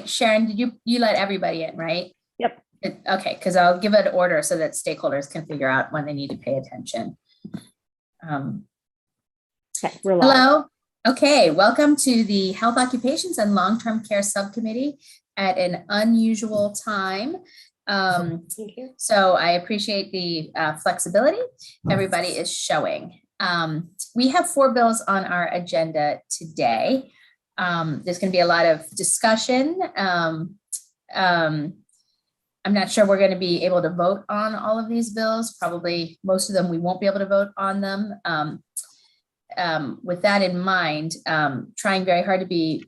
Sharon, did you let everybody in, right? Yep. Okay, because I'll give it order so that stakeholders can figure out when they need to pay attention. Okay, we're live. Hello. Okay, welcome to the Health Occupations and Long-Term Care Subcommittee at an unusual time. Thank you. So I appreciate the flexibility. Everybody is showing. We have 4 bills on our agenda today. There's going to be a lot of discussion. I'm not sure we're going to be able to vote on all of these bills. Probably most of them we won't be able to vote on them. With that in mind, trying very hard to be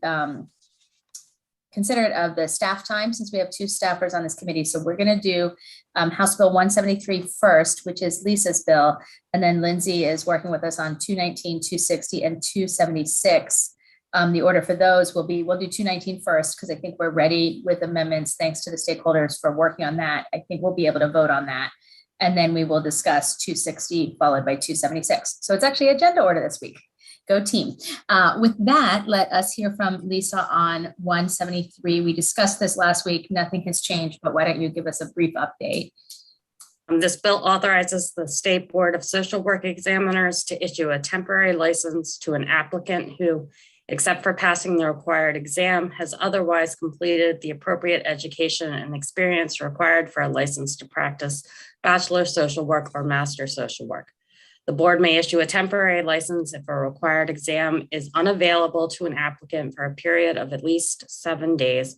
considerate of the staff time since we have 2 staffers on this committee. So we're going to do House Bill 173 first, which is Lisa's bill. And then Lindsay is working with us on 219, 260, and 276. The order for those will be, we'll do 219 first because I think we're ready with amendments. Thanks to the stakeholders for working on that. I think we'll be able to vote on that. And then we will discuss 260 followed by 276. So it's actually agenda order this week. Go team. With that, let us hear from Lisa on 173. We discussed this last week. Nothing has changed, but why don't you give us a brief update? This bill authorizes the State Board of Social Work Examiners to issue a temporary license to an applicant who, except for passing the required exam, has otherwise completed the appropriate education and experience required for a license to practice bachelor social work or master social work. The board may issue a temporary license if a required exam is unavailable to an applicant for a period of at least 7 days.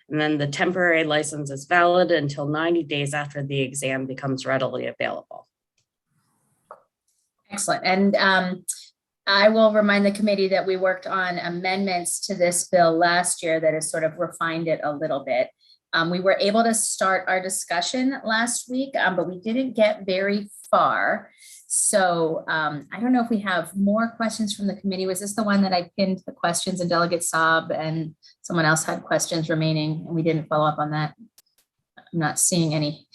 And then the temporary license is valid until 90 days after the exam becomes readily available. Excellent. And I will remind the committee that we worked on amendments to this bill last year that has sort of refined it a little bit. We were able to start our discussion last week, but we didn't get very far. So I don't know if we have more questions from the committee. Was this the one that I pinned the questions and Delegate Saab and someone else had questions remaining and we didn't follow up on that? I'm not seeing any.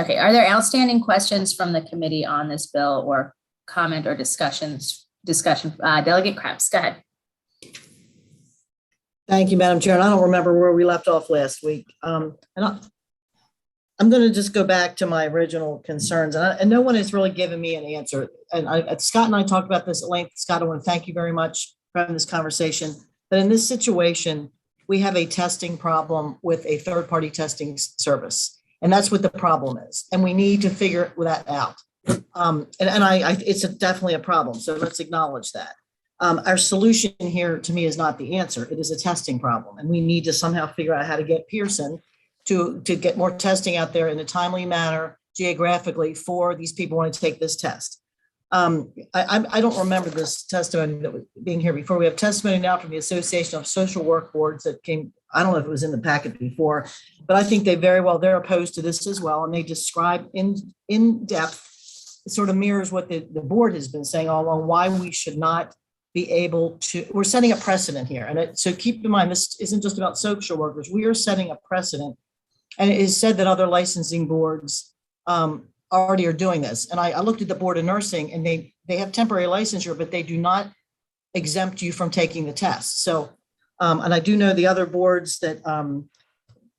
Okay, are there outstanding questions from the committee on this bill or comment or discussion? Delegate Krebs, go ahead. Thank you, Madam Chair. And I don't remember where we left off last week. I'm going to just go back to my original concerns, and no one has really given me an answer. And Scott and I talked about this at length. Scott, I want to thank you very much for having this conversation. But in this situation, we have a testing problem with a third-party testing service, and that's what the problem is. And we need to figure that out. It's definitely a problem. So let's acknowledge that. Our solution here, to me, is not the answer. It is a testing problem, and we need to somehow figure out how to get Pearson to get more testing out there in a timely manner, geographically, for these people who want to take this test. I don't remember this testimony that was being here before. We have testimony now from the Association of Social Work Boards that came. I don't know if it was in the packet before, but I think they're opposed to this as well, and they describe in depth. It sort of mirrors what the board has been saying all along, why we should not be able to, we're setting a precedent here. And so keep in mind, this isn't just about social workers. We are setting a precedent. And it is said that other licensing boards already are doing this. And I looked at the Board of Nursing, and they have temporary licensure, but they do not exempt you from taking the test. So, and I do know the other boards that,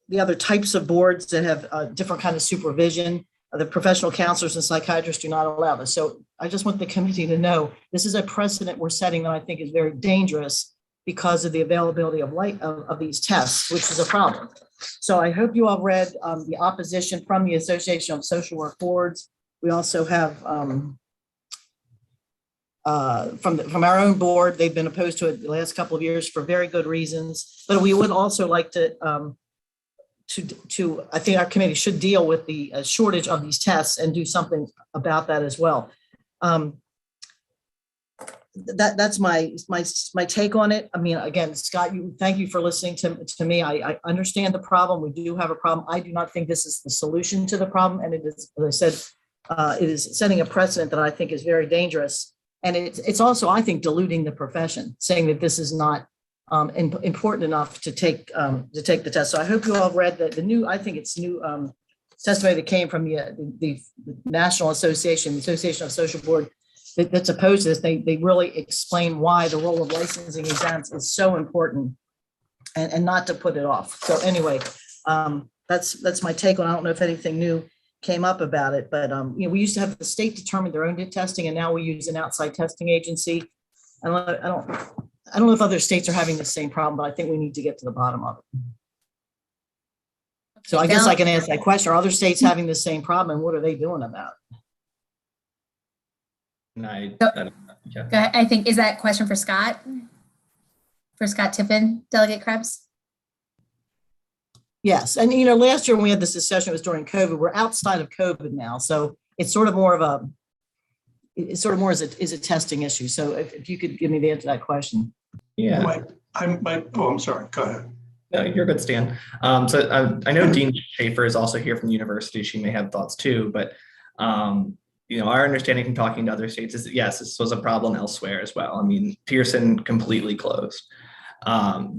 the other types of boards that have different kind of supervision. The professional counselors and psychiatrists do not allow this. So I just want the committee to know this is a precedent we're setting that I think is very dangerous because of the availability of these tests, which is a problem. So I hope you all read the opposition from the Association of Social Work Boards. We also have from our own board, they've been opposed to it the last couple of years for very good reasons. But we would also like to I think our committee should deal with the shortage of these tests and do something about that as well. That's my take on it. I mean, again, Scott, thank you for listening to me. I understand the problem. We do have a problem. I do not think this is the solution to the problem. And it is, as I said, it is setting a precedent that I think is very dangerous. And it's also, I think, diluting the profession, saying that this is not important enough to take the test. So I hope you all have read the new, I think it's new testimony that came from the National Association, the Association of Social Board that's opposed to this. They really explain why the role of licensing exams is so important and not to put it off. So anyway, that's my take on. I don't know if anything new came up about it, but we used to have the state determine their own testing, and now we use an outside testing agency. And I don't know if other states are having the same problem, but I think we need to get to the bottom of it. So I guess I can answer that question. Are other states having the same problem, and what are they doing about it? Go ahead. I think, is that question for Scott? For Scott Tippin, Delegate Krebs? Yes, and last year when we had this discussion, it was during COVID. We're outside of COVID now, so it's sort of more as a testing issue. So if you could give me the answer to that question. Yeah. I'm sorry. Go ahead. No, you're good, Stan. So I know Dean Schaefer is also here from the university. She may have thoughts too, but our understanding from talking to other states is that yes, this was a problem elsewhere as well. I mean, Pearson completely closed.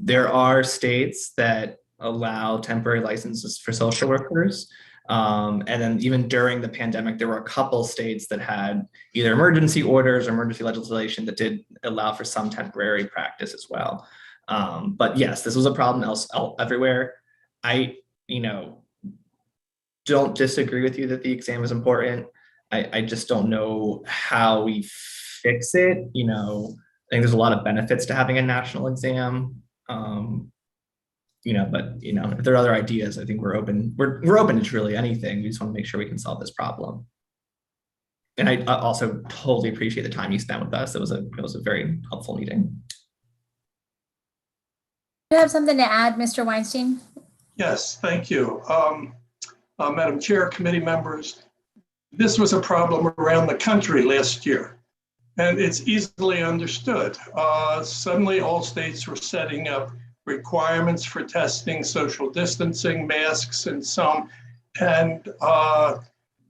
There are states that allow temporary licenses for social workers. And then even during the pandemic, there were a couple states that had either emergency orders or emergency legislation that did allow for some temporary practice as well. But yes, this was a problem everywhere. I, don't disagree with you that the exam is important. I just don't know how we fix it. I think there's a lot of benefits to having a national exam. But if there are other ideas, I think we're open. We're open to really anything. We just want to make sure we can solve this problem. And I also totally appreciate the time you spent with us. It was a very helpful meeting. Do you have something to add, Mr. Weinstein? Yes, thank you. Madam Chair, committee members, this was a problem around the country last year, and it's easily understood. Suddenly all states were setting up requirements for testing, social distancing, masks, and some, and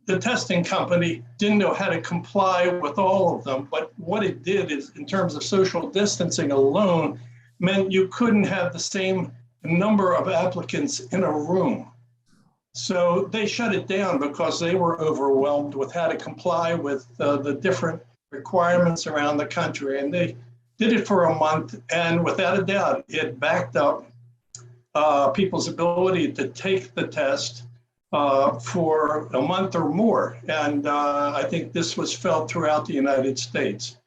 the testing company didn't know how to comply with all of them. But what it did is, in terms of social distancing alone, meant you couldn't have the same number of applicants in a room. So they shut it down because they were overwhelmed with how to comply with the different requirements around the country. And they did it for a month, and without a doubt, it backed up people's ability to take the test for a month or more. And I think this was felt throughout the United States.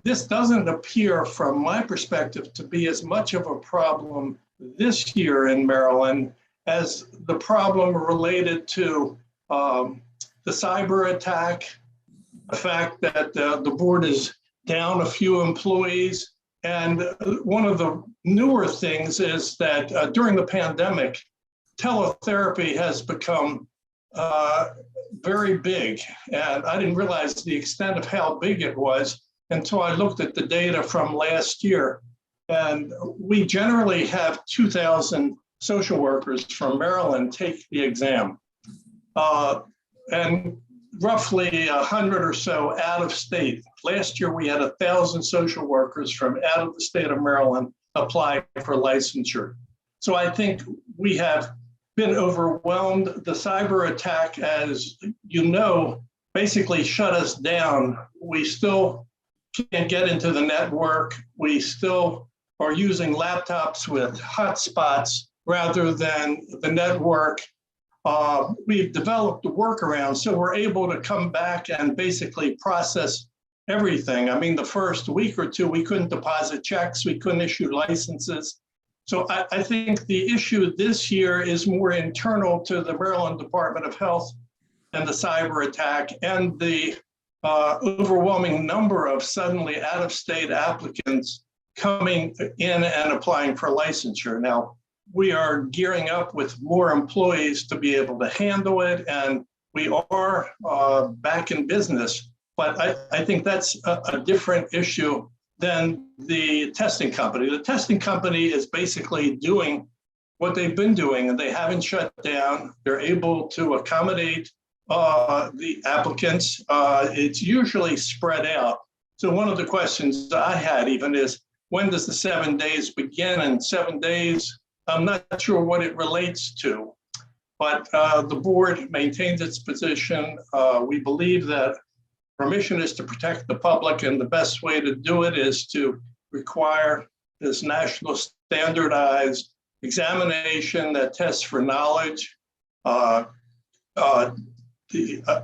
This doesn't appear, from my perspective, to be as much of a problem this year in Maryland as the problem related to the cyber attack, the fact that the board is down a few employees. And one of the newer things is that during the pandemic, teletherapy has become very big. And I didn't realize the extent of how big it was until I looked at the data from last year. And we generally have 2,000 social workers from Maryland take the exam. And roughly 100 or so out of state. Last year, we had 1,000 social workers from out of the state of Maryland apply for licensure. So I think we have been overwhelmed. The cyber attack, as you know, basically shut us down. We still can't get into the network. We still are using laptops with hotspots rather than the network. We've developed a workaround, so we're able to come back and basically process everything. I mean, the first week or two, we couldn't deposit checks, we couldn't issue licenses. So I think the issue this year is more internal to the Maryland Department of Health and the cyber attack and the overwhelming number of suddenly out-of-state applicants coming in and applying for licensure. Now, we are gearing up with more employees to be able to handle it, and we are back in business. But I think that's a different issue than the testing company. The testing company is basically doing what they've been doing, and they haven't shut down. They're able to accommodate the applicants. It's usually spread out. So one of the questions I had even is, when does the 7 days begin? And 7 days, I'm not sure what it relates to, but the board maintains its position. We believe that our mission is to protect the public, and the best way to do it is to require this national standardized examination that tests for knowledge,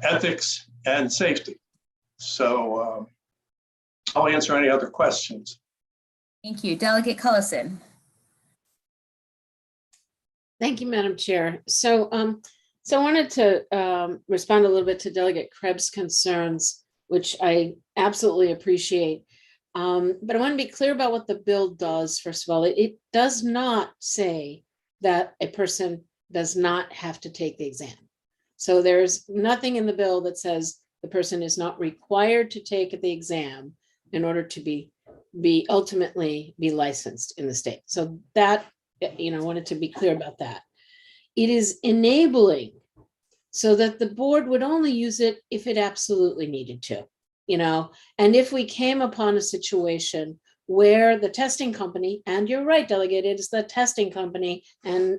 ethics, and safety. So I'll answer any other questions. Thank you. Delegate Cullison. Thank you, Madam Chair. So I wanted to respond a little bit to Delegate Krebs' concerns, which I absolutely appreciate. But I want to be clear about what the bill does. First of all, it does not say that a person does not have to take the exam. So there's nothing in the bill that says the person is not required to take the exam in order to be ultimately be licensed in the state. So that, I wanted to be clear about that. It is enabling so that the board would only use it if it absolutely needed to, and if we came upon a situation where the testing company, and you're right, Delegate, it is the testing company, and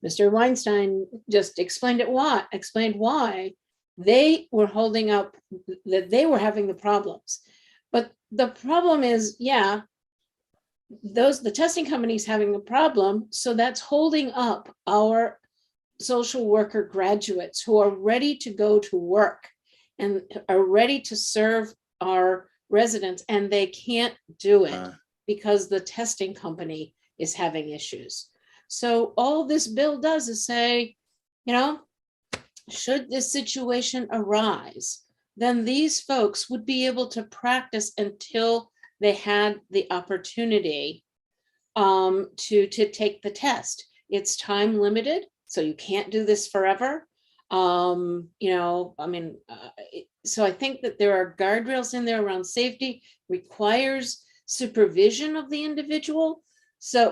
Mr. Weinstein just explained why they were holding up, that they were having the problems. But the problem is, the testing company's having a problem, so that's holding up our social worker graduates who are ready to go to work and are ready to serve our residents, and they can't do it because the testing company is having issues. So all this bill does is say, should this situation arise, then these folks would be able to practice until they had the opportunity to take the test. It's time limited, so you can't do this forever. So I think that there are guardrails in there around safety, requires supervision of the individual, so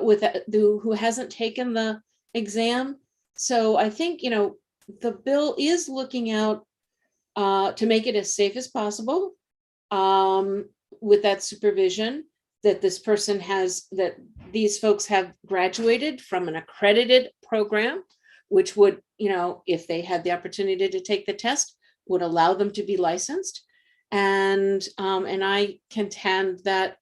who hasn't taken the exam. So I think, the bill is looking out to make it as safe as possible with that supervision, that this person that these folks have graduated from an accredited program, which would, if they had the opportunity to take the test, would allow them to be licensed. And I contend that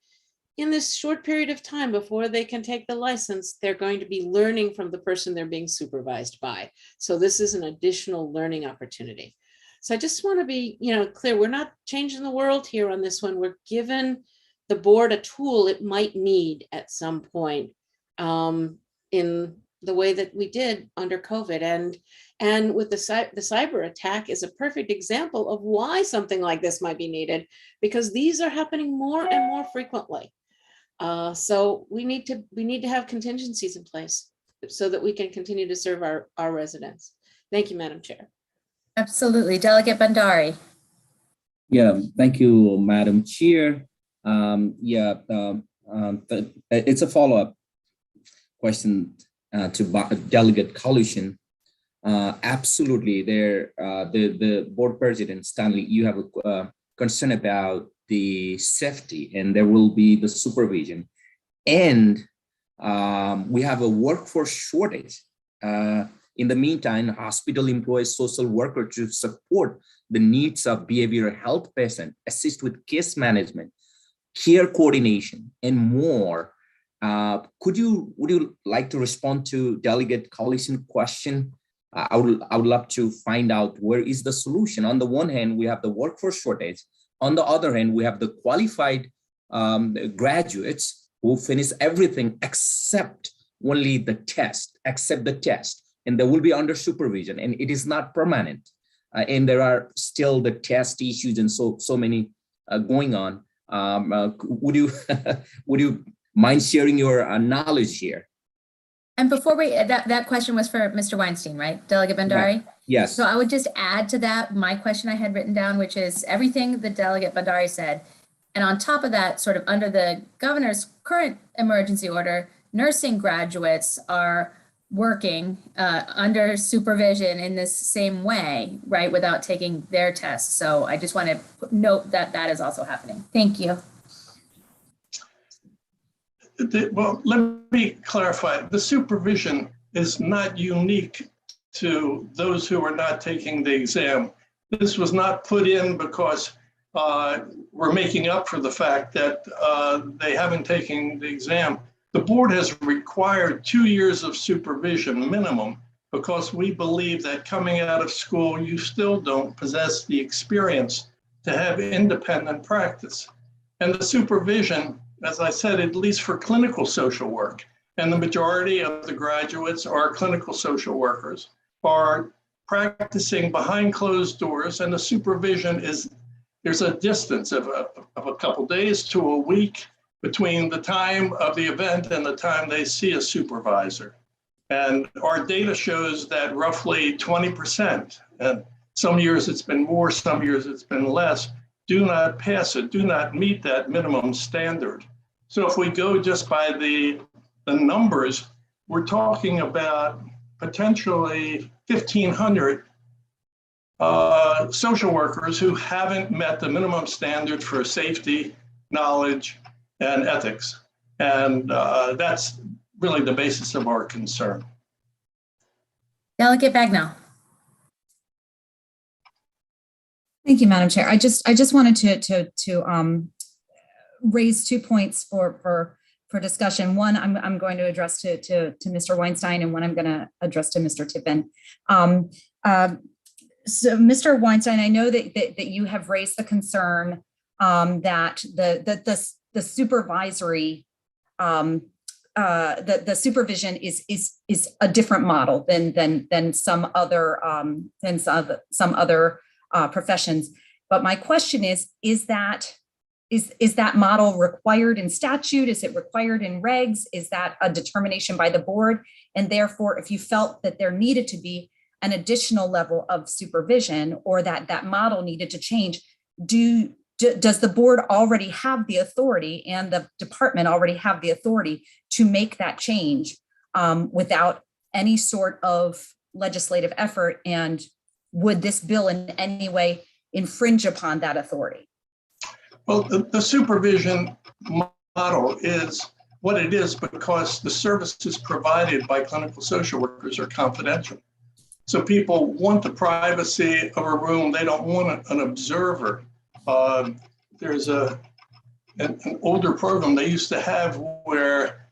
in this short period of time before they can take the license, they're going to be learning from the person they're being supervised by. So this is an additional learning opportunity. So I just want to be, clear, we're not changing the world here on this one. We're giving the board a tool it might need at some point in the way that we did under COVID. And with the cyber attack is a perfect example of why something like this might be needed, because these are happening more and more frequently. So we need to have contingencies in place so that we can continue to serve our residents. Thank you, Madam Chair. Absolutely. Delegate Bandari. Yeah, thank you, Madam Chair. It's a follow-up question to Delegate Collusion. Absolutely, the board president, Stanley, you have a concern about the safety, and there will be the supervision. And we have a workforce shortage. In the meantime, hospital employs social workers to support the needs of behavioral health patients, assist with case management, care coordination, and more. Would you like to respond to Delegate Collusion question? I would love to find out where is the solution. On the one hand, we have the workforce shortage. On the other hand, we have the qualified graduates who finish everything except only the test, and they will be under supervision, and it is not permanent. And there are still the test issues and so many going on. Would you mind sharing your knowledge here? And before that question was for Mr. Weinstein, right? Delegate Bandari? Yes. So I would just add to that my question I had written down, which is everything the Delegate Bandari said. And on top of that, sort of under the governor's current emergency order, nursing graduates are working under supervision in this same way, right, without taking their tests. So I just want to note that that is also happening. Thank you. Well, let me clarify. The supervision is not unique to those who are not taking the exam. This was not put in because we're making up for the fact that they haven't taken the exam. The board has required 2 years of supervision minimum because we believe that coming out of school, you still don't possess the experience to have independent practice. And the supervision, as I said, at least for clinical social work, and the majority of the graduates are clinical social workers, are practicing behind closed doors, and the supervision is, there's a distance of a couple days to a week between the time of the event and the time they see a supervisor. And our data shows that roughly 20%, and some years it's been more, some years it's been less, do not pass it, do not meet that minimum standard. So if we go just by the numbers, we're talking about potentially 1,500 social workers who haven't met the minimum standard for safety, knowledge, and ethics. And that's really the basis of our concern. Delegate Bagnell. Thank you, Madam Chair. I just wanted to raise 2 points for discussion. One, I'm going to address to Mr. Weinstein, and one I'm going to address to Mr. Tippin. So, Mr. Weinstein, I know that you have raised the concern that the supervisory the supervision is a different model than some other professions. But my question is that model required in statute? Is it required in regs? Is that a determination by the board? And therefore, if you felt that there needed to be an additional level of supervision, or that model needed to change, does the board already have the authority, and the department already have the authority to make that change without any sort of legislative effort? And would this bill in any way infringe upon that authority? Well, the supervision model is what it is because the services provided by clinical social workers are confidential. So people want the privacy of a room. They don't want an observer. There's an older program they used to have where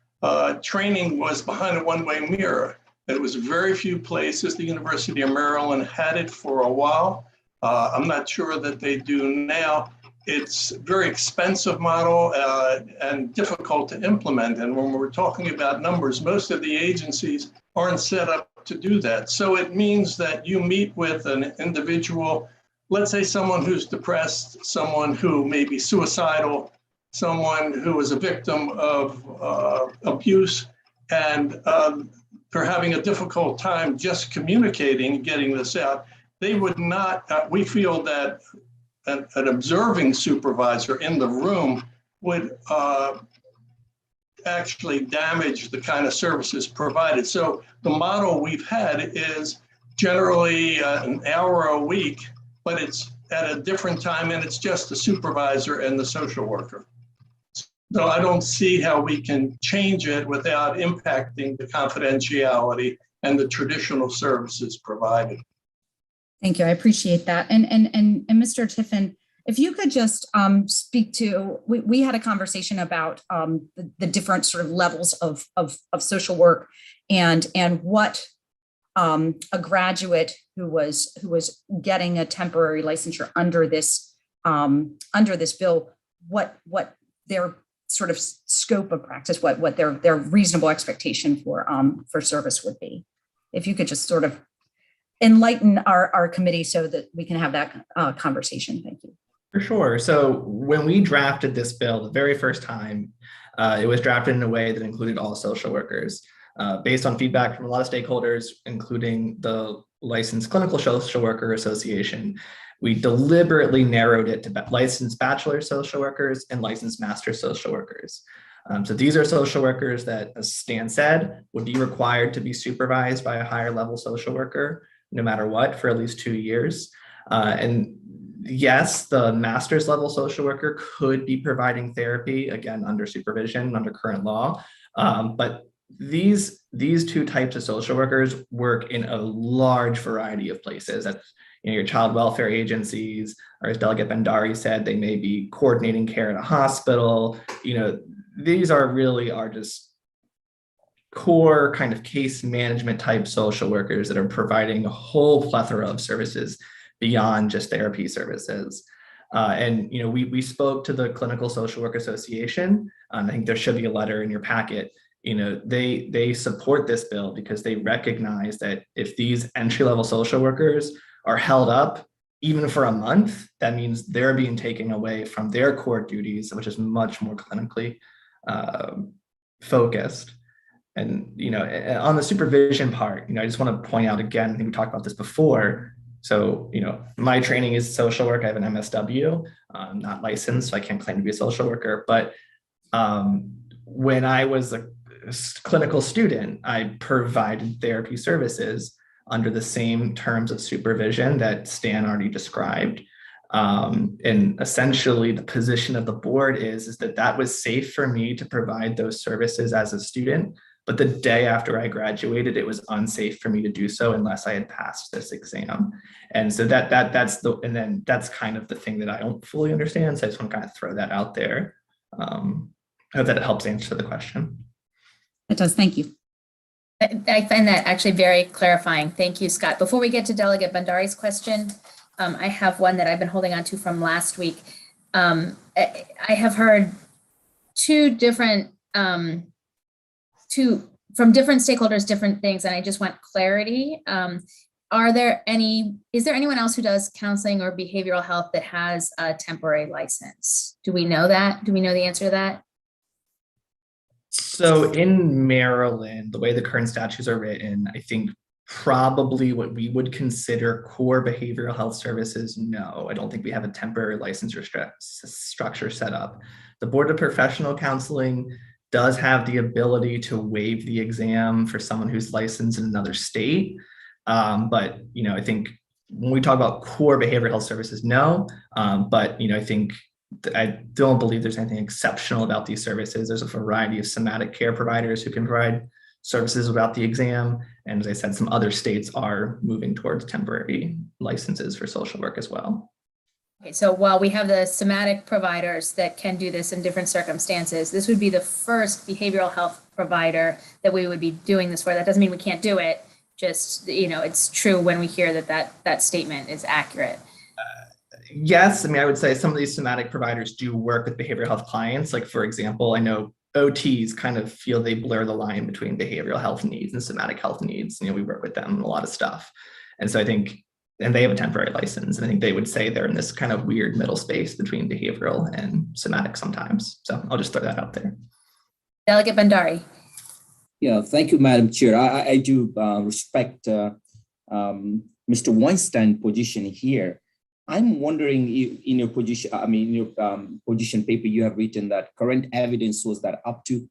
training was behind a one-way mirror. It was very few places. The University of Maryland had it for a while. I'm not sure that they do now. It's a very expensive model and difficult to implement. And when we're talking about numbers, most of the agencies aren't set up to do that. So it means that you meet with an individual, let's say someone who's depressed, someone who may be suicidal, someone who is a victim of abuse, and they're having a difficult time just communicating, getting this out. They would not, we feel that an observing supervisor in the room would actually damage the kind of services provided. So the model we've had is generally an hour a week, but it's at a different time, and it's just the supervisor and the social worker. So I don't see how we can change it without impacting the confidentiality and the traditional services provided. Thank you. I appreciate that. And Mr. Tiffin, if you could just speak to, we had a conversation about the different sort of levels of social work and what a graduate who was getting a temporary licensure under this bill, what their sort of scope of practice, what their reasonable expectation for service would be. If you could just sort of enlighten our committee so that we can have that conversation. Thank you. For sure. So when we drafted this bill the very first time, it was drafted in a way that included all social workers. Based on feedback from a lot of stakeholders, including the Licensed Clinical Social Worker Association, we deliberately narrowed it to licensed bachelor social workers and licensed master social workers. So these are social workers that, as Stan said, would be required to be supervised by a higher level social worker, no matter what, for at least 2 years. And yes, the master's level social worker could be providing therapy, again, under supervision, under current law. But these two types of social workers work in a large variety of places. That's, your child welfare agencies, or as Delegate Bhandari said, they may be coordinating care at a hospital. These are just core kind of case management type social workers that are providing a whole plethora of services beyond just therapy services. We spoke to the Clinical Social Work Association. I think there should be a letter in your packet. They support this bill because they recognize that if these entry-level social workers are held up even for a month, that means they're being taken away from their core duties, which is much more clinically focused. And on the supervision part, I just want to point out again, I think we talked about this before. So, my training is social work. I have an MSW. I'm not licensed, so I can't claim to be a social worker. But when I was a clinical student, I provided therapy services under the same terms of supervision that Stan already described. And essentially the position of the board is that was safe for me to provide those services as a student. But the day after I graduated, it was unsafe for me to do so unless I had passed this exam. And so that's kind of the thing that I don't fully understand. So I just want to kind of throw that out there. I hope that helps answer the question. It does. Thank you. I find that actually very clarifying. Thank you, Scott. Before we get to Delegate Bhandari's question, I have one that I've been holding on to from last week. I have heard from different stakeholders, different things, and I just want clarity. Is there anyone else who does counseling or behavioral health that has a temporary license? Do we know that? Do we know the answer to that? So in Maryland, the way the current statutes are written, I think probably what we would consider core behavioral health services, no, I don't think we have a temporary licensure structure set up. The Board of Professional Counseling does have the ability to waive the exam for someone who's licensed in another state. But, I think when we talk about core behavioral health services, no. But, I don't believe there's anything exceptional about these services. There's a variety of somatic care providers who can provide services without the exam. And as I said, some other states are moving towards temporary licenses for social work as well. Okay, so while we have the somatic providers that can do this in different circumstances, this would be the first behavioral health provider that we would be doing this for. That doesn't mean we can't do it. Just, it's true when we hear that statement is accurate. Yes, I would say some of these somatic providers do work with behavioral health clients. Like, for example, I know OTs kind of feel they blur the line between behavioral health needs and somatic health needs. We work with them in a lot of stuff. And so I think, and they have a temporary license. And I think they would say they're in this kind of weird middle space between behavioral and somatic sometimes. So I'll just throw that out there. Delegate Bhandari. Yeah, thank you, Madam Chair. I do respect Mr. Weinstein's position here. I'm wondering if in your position, position paper, you have written that current evidence shows that up to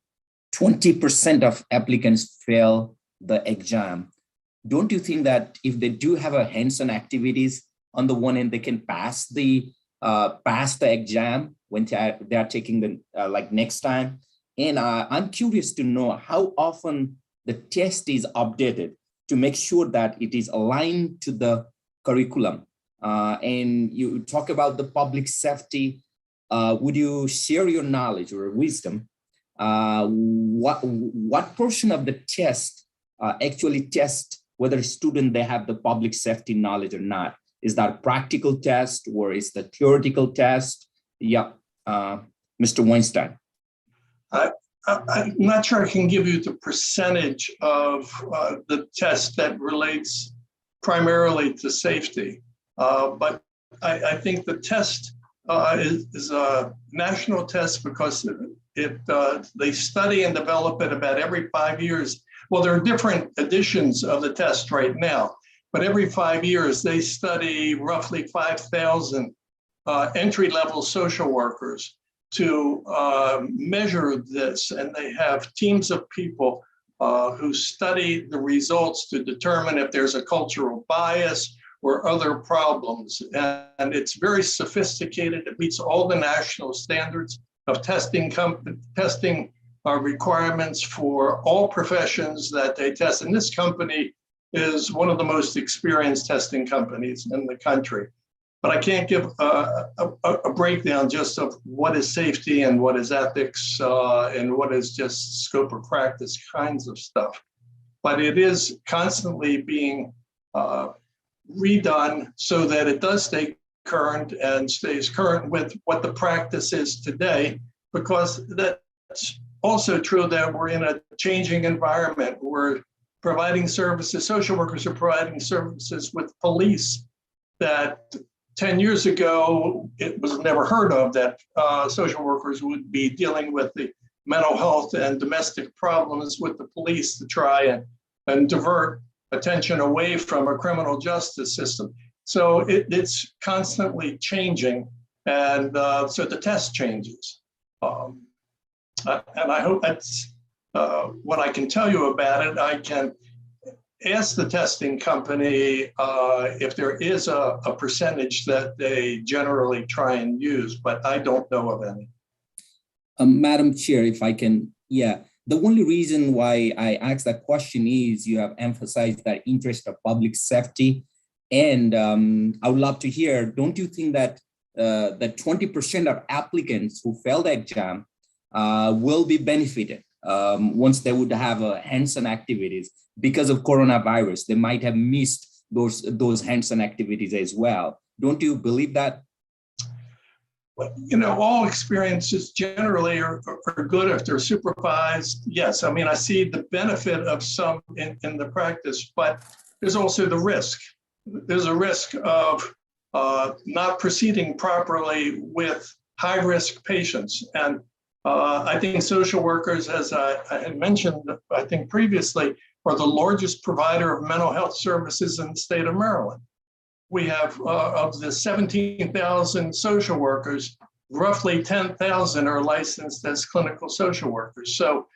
20% of applicants fail the exam. Don't you think that if they do have a hands-on activities, on the one end, they can pass the exam when they are taking the next time? And I'm curious to know how often the test is updated to make sure that it is aligned to the curriculum. And you talk about the public safety. Would you share your knowledge or wisdom? What portion of the test actually test whether a student they have the public safety knowledge or not? Is that a practical test or is the theoretical test? Yeah, Mr. Weinstein. I'm not sure I can give you the percentage of the test that relates primarily to safety. But I think the test is a national test because they study and develop it about every 5 years. Well, there are different editions of the test right now, but every 5 years they study roughly 5,000 entry-level social workers to measure this, and they have teams of people who study the results to determine if there's a cultural bias or other problems. And it's very sophisticated. It meets all the national standards of testing requirements for all professions that they test. And this company is one of the most experienced testing companies in the country. But I can't give a breakdown just of what is safety and what is ethics and what is just scope of practice kinds of stuff. But it is constantly being redone so that it does stay current and stays current with what the practice is today, because that's also true that we're in a changing environment. We're providing services, social workers are providing services with police that 10 years ago, it was never heard of that social workers would be dealing with the mental health and domestic problems with the police to try and divert attention away from a criminal justice system. So it's constantly changing, and so the test changes. And I hope that's what I can tell you about it. I can ask the testing company if there is a percentage that they generally try and use, but I don't know of any. Madam Chair, if I can, yeah. The only reason why I asked that question is you have emphasized that interest of public safety. And I would love to hear, don't you think that that 20% of applicants who fail the exam will be benefited once they would have hands-on activities? Because of coronavirus, they might have missed those hands-on activities as well. Don't you believe that? Well, you know, all experiences generally are good if they're supervised. Yes, I mean, I see the benefit of some in the practice, but there's also the risk. There's a risk of not proceeding properly with high-risk patients. And I think social workers, as I had mentioned, I think previously, are the largest provider of mental health services in the state of Maryland. We have, of the 17,000 social workers, roughly 10,000 are licensed as clinical social workers. So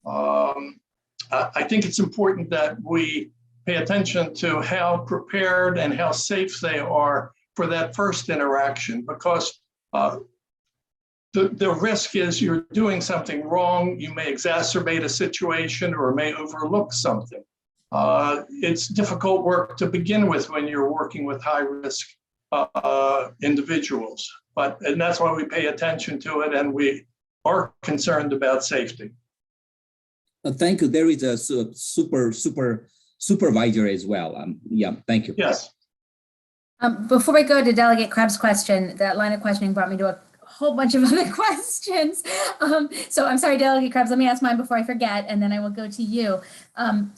I think it's important that we pay attention to how prepared and how safe they are for that first interaction, because the risk is you're doing something wrong, you may exacerbate a situation or may overlook something. It's difficult work to begin with when you're working with high-risk individuals, and that's why we pay attention to it, and we are concerned about safety. Thank you. There is a supervisor as well. Yeah, thank you. Yes. Before we go to Delegate Krebs' question, that line of questioning brought me to a whole bunch of other questions. So I'm sorry, Delegate Krebs, let me ask mine before I forget, and then I will go to you. I'm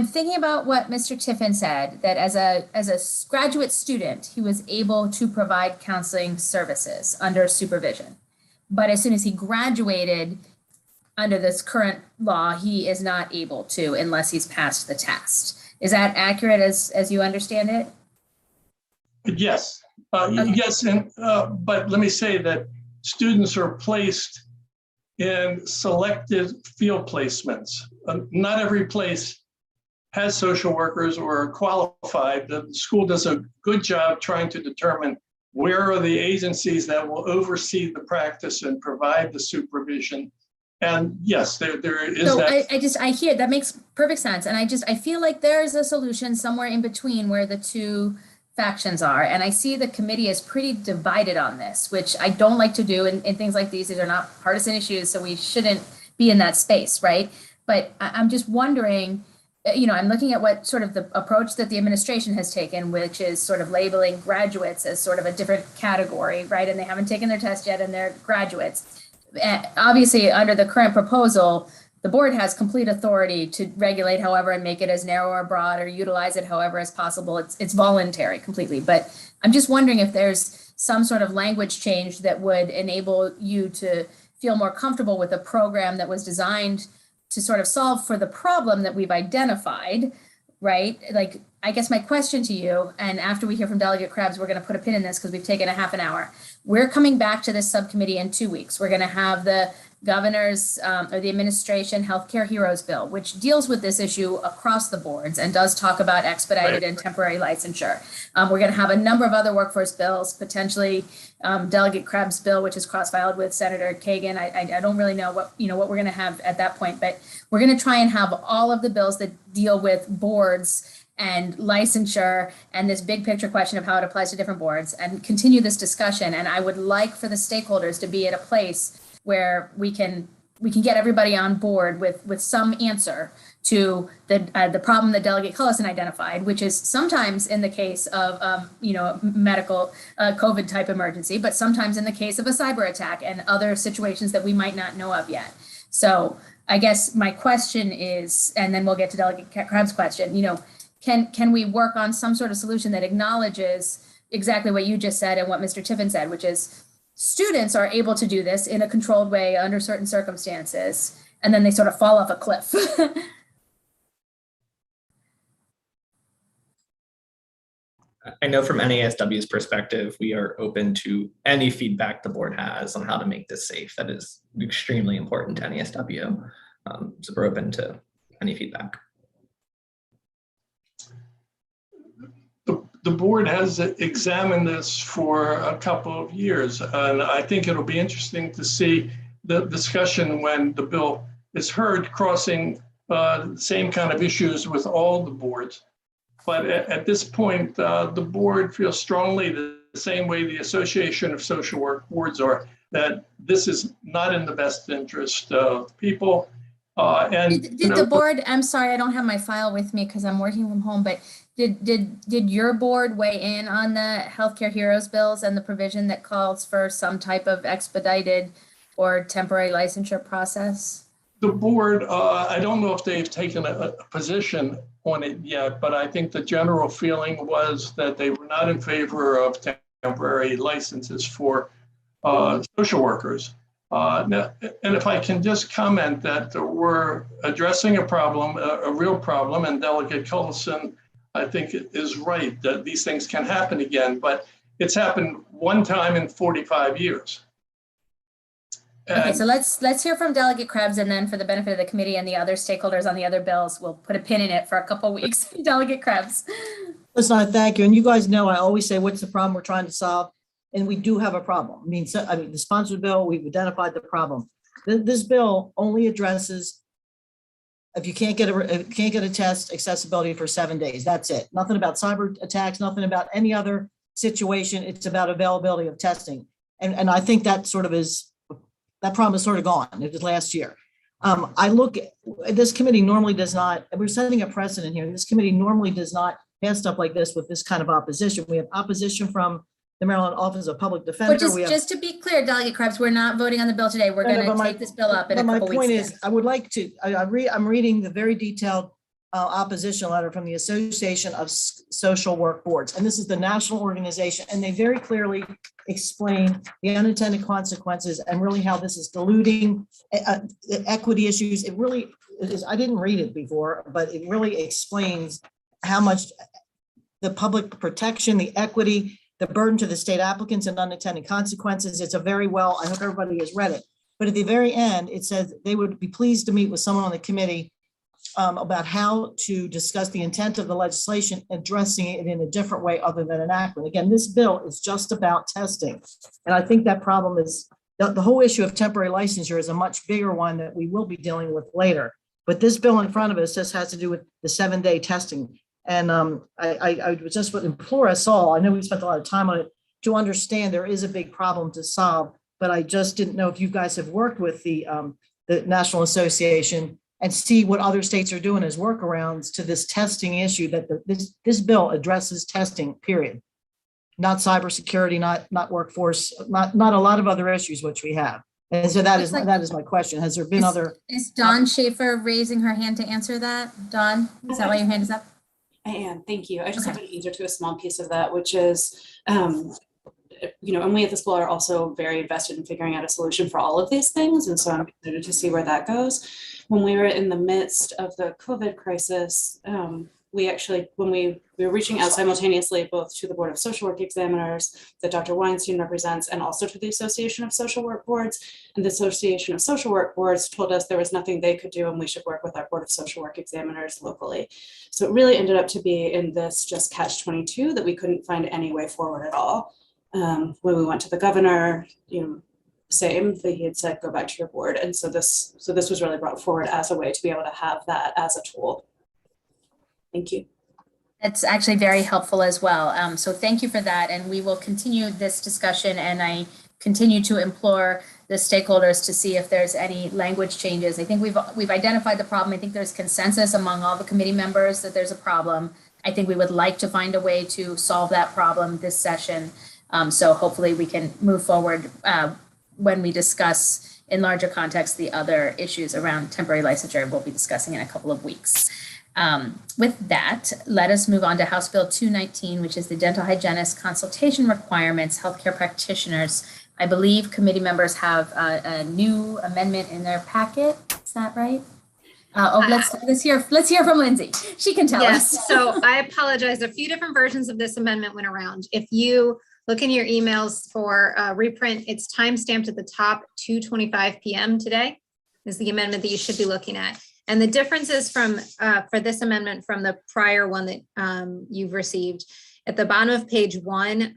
thinking about what Mr. Tiffin said, that as a graduate student, he was able to provide counseling services under supervision. But as soon as he graduated, under this current law, he is not able to unless he's passed the test. Is that accurate as you understand it? Yes. Okay. Yes, but let me say that students are placed in selected field placements. Not every place has social workers or are qualified. The school does a good job trying to determine where are the agencies that will oversee the practice and provide the supervision. And yes, there is so that. I hear that makes perfect sense. And I feel like there's a solution somewhere in between where the two factions are. And I see the committee is pretty divided on this, which I don't like to do in things like these. These are not partisan issues, so we shouldn't be in that space, right? But I'm just wondering, you know, I'm looking at what sort of the approach that the administration has taken, which is sort of labeling graduates as sort of a different category, right? And they haven't taken their test yet and they're graduates. Obviously, under the current proposal, the board has complete authority to regulate however and make it as narrow or broad or utilize it however as possible. It's voluntary completely. But I'm just wondering if there's some sort of language change that would enable you to feel more comfortable with a program that was designed to sort of solve for the problem that we've identified, right? Like, I guess my question to you, and after we hear from Delegate Krebs, we're going to put a pin in this because we've taken a half an hour. We're coming back to this subcommittee in 2 weeks. We're going to have the governor's or the administration healthcare heroes bill, which deals with this issue across the boards and does talk about expedited and temporary licensure. We're going to have a number of other workforce bills, potentially Delegate Krebs' bill, which is cross-filed with Senator Kagan. I don't really know what we're going to have at that point, but we're going to try and have all of the bills that deal with boards and licensure and this big picture question of how it applies to different boards and continue this discussion. And I would like for the stakeholders to be at a place where we can get everybody on board with some answer to the problem that Delegate Cullison identified, which is sometimes in the case of medical COVID type emergency, but sometimes in the case of a cyber attack and other situations that we might not know of yet. So I guess my question is, and then we'll get to Delegate Krebs' question, can we work on some sort of solution that acknowledges exactly what you just said and what Mr. Tiffin said, which is students are able to do this in a controlled way under certain circumstances, and then they sort of fall off a cliff. I know from NASW's perspective, we are open to any feedback the board has on how to make this safe. That is extremely important to NASW. So we're open to any feedback. The board has examined this for a couple of years, and I think it'll be interesting to see the discussion when the bill is heard crossing the same kind of issues with all the boards. But at this point, the board feels strongly the same way the Association of Social Work Boards are, that this is not in the best interest of people. Did the board, I'm sorry, I don't have my file with me because I'm working from home, but did your board weigh in on the healthcare heroes bills and the provision that calls for some type of expedited or temporary licensure process? The board, I don't know if they've taken a position on it yet, but I think the general feeling was that they were not in favor of temporary licenses for social workers. And if I can just comment that we're addressing a problem, a real problem, and Delegate Cullison, I think, is right that these things can happen again, but it's happened one time in 45 years. Okay, so let's hear from Delegate Krebs, and then for the benefit of the committee and the other stakeholders on the other bills, we'll put a pin in it for a couple of weeks. Delegate Krebs. Listen, I thank you. And you guys know I always say, what's the problem we're trying to solve? And we do have a problem. I mean, the sponsored bill, we've identified the problem. This bill only addresses if you can't get a test, accessibility for 7 days. That's it. Nothing about cyber attacks, nothing about any other situation. It's about availability of testing. And I think that that problem is sort of gone. It was last year. I look at this committee normally does not, we're setting a precedent here. This committee normally does not pass stuff like this with this kind of opposition. We have opposition from the Maryland Office of Public Defender. But just to be clear, Delegate Krebs, we're not voting on the bill today. We're going to take this bill up in a couple weeks. My point is, I would like to, I'm reading the very detailed opposition letter from the Association of Social Work Boards. And this is the national organization. And they very clearly explain the unintended consequences and really how this is diluting equity issues. It really is, I didn't read it before, but it really explains how much the public protection, the equity, the burden to the state applicants and unintended consequences. It's a very well, I hope everybody has read it. But at the very end, it says they would be pleased to meet with someone on the committee about how to discuss the intent of the legislation, addressing it in a different way other than enactment. Again, this bill is just about testing. And I think that problem is, the whole issue of temporary licensure is a much bigger one that we will be dealing with later. But this bill in front of us just has to do with the 7-day testing. And I just would implore us all, I know we spent a lot of time on it, to understand there is a big problem to solve, but I just didn't know if you guys have worked with the National Association and see what other states are doing as workarounds to this testing issue, that this bill addresses testing, period. Not cybersecurity, not workforce, not a lot of other issues which we have. And so that is my question. Has there been other? Is Dawn Schaefer raising her hand to answer that? Dawn, is that why your hand is up? I am, thank you. I just have an answer to a small piece of that, which is, and we at the school are also very invested in figuring out a solution for all of these things. And so I'm excited to see where that goes. When we were in the midst of the COVID crisis, we actually, when we were reaching out simultaneously both to the Board of Social Work Examiners that Dr. Weinstein represents, and also to the Association of Social Work Boards. And the Association of Social Work Boards told us there was nothing they could do and we should work with our Board of Social Work Examiners locally. So it really ended up to be in this just catch-22 that we couldn't find any way forward at all. When we went to the governor, same, that he had said, go back to your board. And so this was really brought forward as a way to be able to have that as a tool. Thank you. That's actually very helpful as well. So thank you for that. And we will continue this discussion, and I continue to implore the stakeholders to see if there's any language changes. I think we've identified the problem. I think there's consensus among all the committee members that there's a problem. I think we would like to find a way to solve that problem this session. So hopefully we can move forward when we discuss in larger context the other issues around temporary licensure we'll be discussing in a couple of weeks. With that, let us move on to House Bill 219, which is the dental hygienist consultation requirements, healthcare practitioners. I believe committee members have a new amendment in their packet. Is that right? Let's hear from Lindsay. She can tell us. Yes, so I apologize. A few different versions of this amendment went around. If you look in your emails for reprint, it's timestamped at the top, 2:25 p.m. today is the amendment that you should be looking at. And the differences from for this amendment from the prior one that you've received, at the bottom of page 1,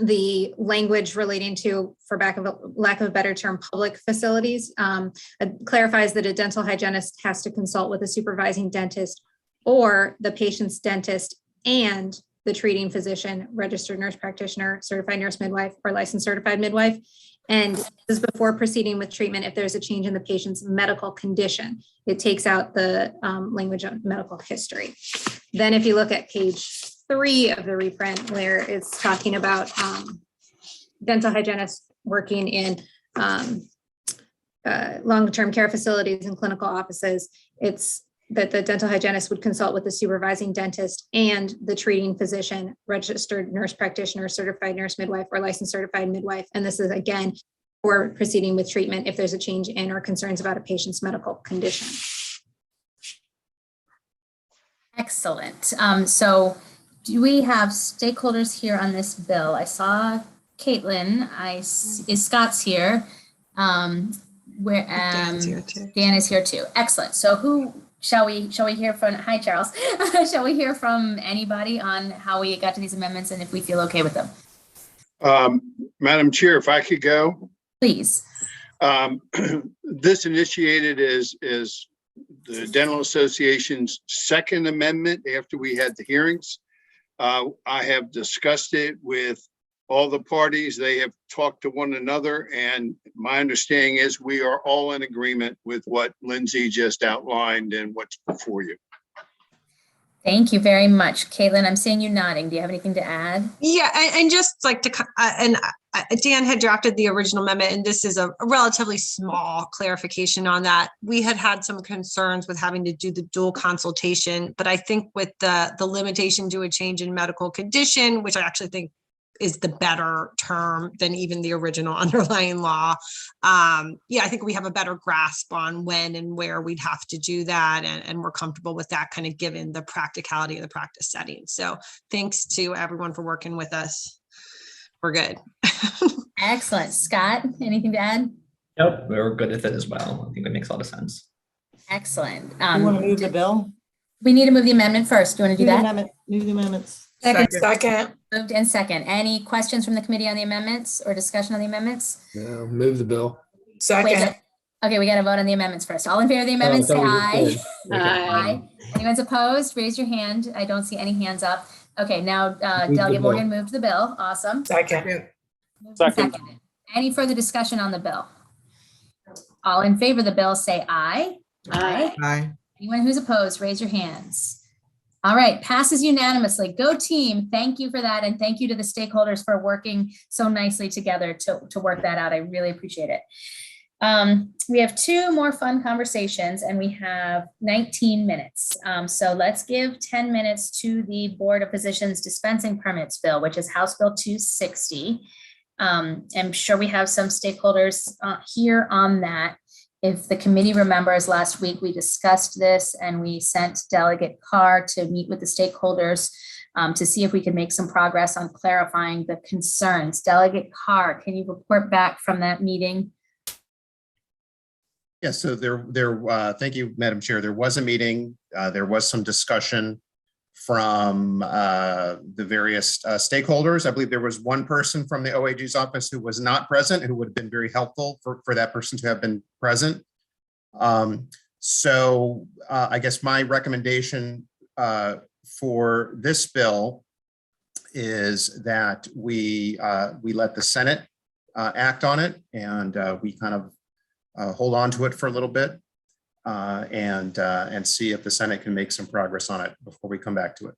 the language relating to, for lack of a better term, public facilities, clarifies that a dental hygienist has to consult with a supervising dentist or the patient's dentist and the treating physician, registered nurse practitioner, certified nurse midwife, or licensed certified midwife. And this is before proceeding with treatment if there's a change in the patient's medical condition. It takes out the language of medical history. Then if you look at page 3 of the reprint, where it's talking about dental hygienists working in long-term care facilities and clinical offices, it's that the dental hygienist would consult with the supervising dentist and the treating physician, registered nurse practitioner, certified nurse midwife, or licensed certified midwife. And this is again for proceeding with treatment if there's a change in or concerns about a patient's medical condition. Excellent. So do we have stakeholders here on this bill? I saw Caitlin. Is Scott's here? Dan's here too. Dan is here too. Excellent. So who shall we hear from? Hi, Charles. Shall we hear from anybody on how we got to these amendments and if we feel okay with them? Madam Chair, if I could go. Please. This initiated is the Dental Association's second amendment after we had the hearings. I have discussed it with all the parties. They have talked to one another, and my understanding is we are all in agreement with what Lindsay just outlined and what's before you. Thank you very much. Caitlin, I'm seeing you nodding. Do you have anything to add? Yeah, and just like to, Dan had drafted the original amendment, and this is a relatively small clarification on that. We had some concerns with having to do the dual consultation, but I think with the limitation to a change in medical condition, which I actually think is the better term than even the original underlying law. I think we have a better grasp on when and where we'd have to do that. And we're comfortable with that kind of given the practicality of the practice setting. So thanks to everyone for working with us. We're good. Excellent. Scott, anything to add? Nope, we're good with it as well. I think that makes a lot of sense. Excellent. You want to move the bill? We need to move the amendment first. Do you want to do that? Move the amendments. Second. Moved and second. Any questions from the committee on the amendments or discussion on the amendments? No, move the bill. Wait, okay, we got to vote on the amendments first. All in favor of the amendments, say aye. Aye. Anyone's opposed? Raise your hand. I don't see any hands up. Okay, now Delegate Morgan moved the bill. Awesome. Second. Seconded. Any further discussion on the bill? All in favor of the bill, say aye. Aye. Aye. Anyone who's opposed, raise your hands. All right, passes unanimously. Go team. Thank you for that. And thank you to the stakeholders for working so nicely together to work that out. I really appreciate it. We have 2 more fun conversations and we have 19 minutes. So let's give 10 minutes to the Board of Physicians Dispensing Permits bill, which is House Bill 260. I'm sure we have some stakeholders here on that. If the committee remembers, last week we discussed this and we sent Delegate Carr to meet with the stakeholders to see if we could make some progress on clarifying the concerns. Delegate Carr, can you report back from that meeting? Yes, so thank you, Madam Chair. There was a meeting. There was some discussion from the various stakeholders. I believe there was one person from the OAG's office who was not present, who would have been very helpful for that person to have been present. So I guess my recommendation for this bill is that we let the Senate act on it, and we kind of hold on to it for a little bit and see if the Senate can make some progress on it before we come back to it.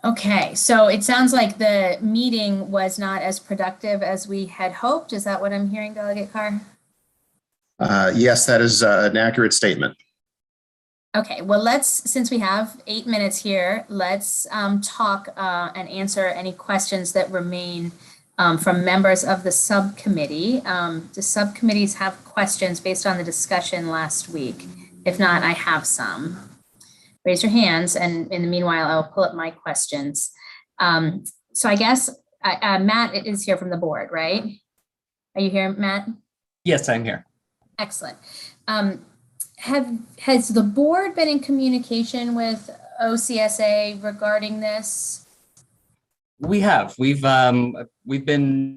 Okay, so it sounds like the meeting was not as productive as we had hoped. Is that what I'm hearing, Delegate Carr? Yes, that is an accurate statement. Okay, well, since we have 8 minutes here, let's talk and answer any questions that remain from members of the subcommittee. The subcommittees have questions based on the discussion last week. If not, I have some. Raise your hands, and in the meanwhile, I'll pull up my questions. So I guess Matt is here from the board, right? Are you here, Matt? Yes, I'm here. Excellent. Has the board been in communication with OCSA regarding this? We have. We've been